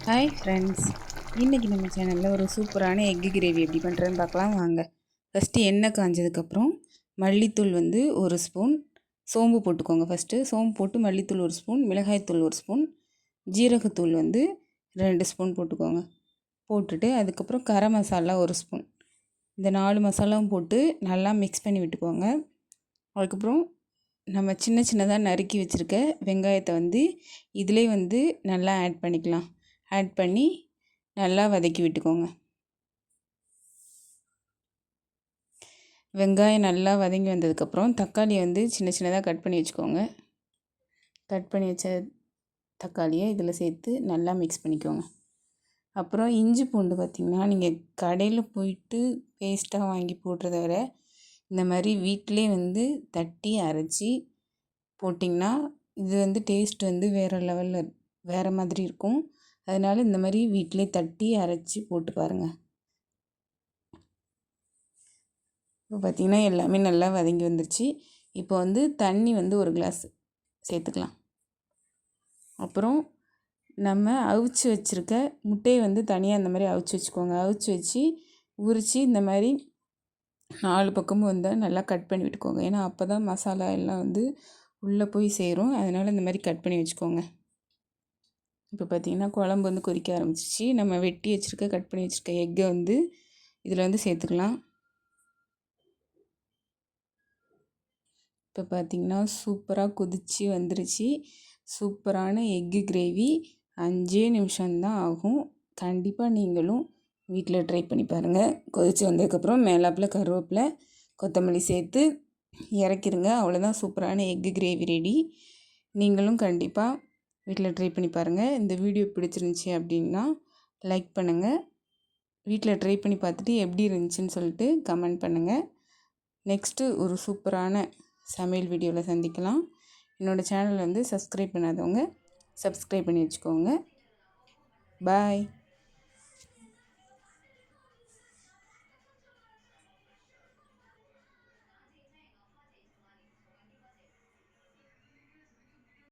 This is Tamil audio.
ஹாய் ஃப்ரெண்ட்ஸ், இன்றைக்கி நம்ம சேனலில் ஒரு சூப்பரான எக்கு கிரேவி எப்படி பண்ணுறதுன்னு பார்க்கலாம் வாங்க. ஃபஸ்ட்டு எண்ணெய் காஞ்சதுக்கப்புறம் மல்லித்தூள் வந்து 1 ஸ்பூன், சோம்பு போட்டுக்கோங்க. ஃபஸ்ட்டு சோம்பு போட்டு மல்லித்தூள் 1 ஸ்பூன், மிளகாய்த்தூள் 1 ஸ்பூன், ஜீரகத்தூள் வந்து 2 ஸ்பூன் போட்டுக்கோங்க. போட்டுட்டு அதுக்கப்புறம் கரம் மசாலா 1 ஸ்பூன், இந்த 4 மசாலாவும் போட்டு நல்லா மிக்ஸ் பண்ணி விட்டுக்கோங்க. அதுக்கப்புறம் நம்ம சின்ன சின்னதாக நறுக்கி வச்சுருக்க வெங்காயத்தை வந்து இதிலே வந்து நல்லா ஆட் பண்ணிக்கலாம். ஆட் பண்ணி நல்லா வதக்கி விட்டுக்கோங்க. வெங்காயம் நல்லா வதங்கி வந்ததுக்கப்புறம் தக்காளியை வந்து சின்ன சின்னதாக கட் பண்ணி வச்சுக்கோங்க. கட் பண்ணி வச்ச தக்காளியை இதில் சேர்த்து நல்லா மிக்ஸ் பண்ணிக்கோங்க. அப்புறம் இஞ்சி பூண்டு பார்த்திங்கன்னா, நீங்கள் கடையில் போயிட்டு பேஸ்ட்டாக வாங்கி போடுறத விட இந்த மாதிரி வீட்டிலே வந்து தட்டி அரைச்சி போட்டிங்கன்னா இது வந்து டேஸ்ட் வந்து வேறு லெவலில் வேறு மாதிரி இருக்கும். அதனால் இந்த மாதிரி வீட்டிலே தட்டி அரைச்சி போட்டு பாருங்கள். இப்போ பார்த்திங்கன்னா எல்லாமே நல்லா வதங்கி வந்துருச்சு. இப்போ வந்து தண்ணி வந்து 1 கிளாஸ் சேர்த்துக்கலாம். அப்புறம் நம்ம அவிச்சு வச்சுருக்க முட்டையை வந்து தனியாக இந்த மாதிரி அவிச்சு வச்சுக்கோங்க. அவிச்சு வச்சு உரித்து இந்த மாதிரி 4 பக்கமும் வந்து நல்லா கட் பண்ணி விட்டுக்கோங்க. ஏன்னா அப்போ தான் மசாலா எல்லாம் வந்து உள்ளே போய் சேரும். அதனால் இந்த மாதிரி கட் பண்ணி வச்சுக்கோங்க. இப்போ பார்த்திங்கன்னா குழம்பு வந்து கொதிக்க ஆரம்பிச்சிச்சு. நம்ம வெட்டி வச்சுருக்க கட் பண்ணி வச்சுருக்க எக்கை வந்து இதில் வந்து சேர்த்துக்கலாம். இப்போ பார்த்திங்கன்னா சூப்பராக கொதித்து வந்துருச்சு. சூப்பரான எக்கு கிரேவி 5 நிமிஷம்தான் ஆகும். கண்டிப்பாக நீங்களும் வீட்டில் ட்ரை பண்ணி பாருங்கள். கொதித்து வந்ததுக்கப்புறம் மேலாப்பில் கருவேப்பிலை, கொத்தமல்லி சேர்த்து இறக்கிருங்க. அவ்வளோதான், சூப்பரான எக்கு கிரேவி ரெடி. நீங்களும் கண்டிப்பாக வீட்டில் ட்ரை பண்ணி பாருங்கள். இந்த வீடியோ பிடிச்சிருந்துச்சி அப்படின்னா லைக் பண்ணுங்கள். வீட்டில் ட்ரை பண்ணி பார்த்துட்டு எப்படி இருந்துச்சுன்னு சொல்லிட்டு கமெண்ட் பண்ணுங்கள். நெக்ஸ்ட்டு ஒரு சூப்பரான சமையல் வீடியோவில் சந்திக்கலாம். என்னோடய சேனல் வந்து சப்ஸ்கிரைப் பண்ணாதவங்க சப்ஸ்கிரைப் பண்ணி வச்சுக்கோங்க. பாய்.